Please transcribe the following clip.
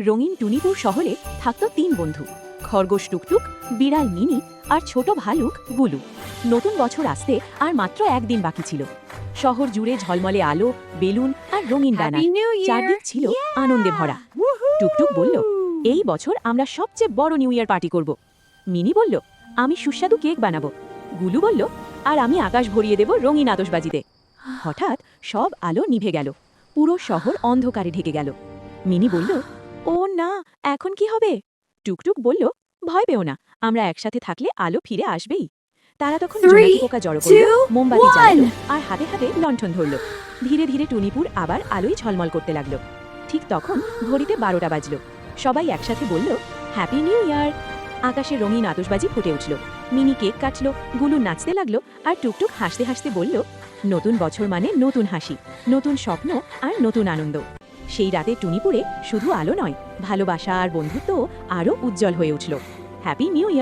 রঙিন টুনিপুর শহরে থাকত ৩ বন্ধু, খরগোশ টুকটুক, বিড়াল মিনি আর ছোট ভালুক গুলু। নতুন বছর আসতে আর মাত্র একদিন বাকি ছিল। শহর জুড়ে ঝলমলে আলো, বেলুন আর রঙিন ব্যানার, চারদিক ছিল আনন্দে ভরা। টুকটুক বলল, এই বছর আমরা সবচেয়ে বড় নিউ ইয়ার পার্টি করব। মিনি বলল, আমি সুস্বাদু কেক বানাবো। গুলু বলল, আর আমি আকাশ ভরিয়ে দেব রঙিন আতশবাজিতে। হঠাৎ সব আলো নিভে গেল, পুরো শহর অন্ধকারে ঢেকে গেল। মিনি বলল, ও না, এখন কি হবে? টুকটুক বলল, ভয় পেও না, আমরা একসাথে থাকলে আলো ফিরে আসবেই। তারা তখন জোনাকি পোকা জড়ো করল, মোমবাতি জ্বালালো আর হাতে হাতে লণ্ঠন ধরল। ধীরে ধীরে টুনিপুর আবার আলোয় ঝলমল করতে লাগলো। ঠিক তখন ঘড়িতে 12টা বাজল। সবাই একসাথে বলল, হ্যাপি নিউ ইয়ার। আকাশে রঙিন আতশবাজি ফুটে উঠল, মিনি কেক কাটল, গুলু নাচতে লাগলো আর টুকটুক হাসতে হাসতে বলল, নতুন বছর মানে নতুন হাসি, নতুন স্বপ্ন আর নতুন আনন্দ। সেই রাতে টুনিপুরে শুধু আলো নয়, ভালোবাসা আর বন্ধুত্ব আরও উজ্জ্বল হয়ে উঠল। Happy new year.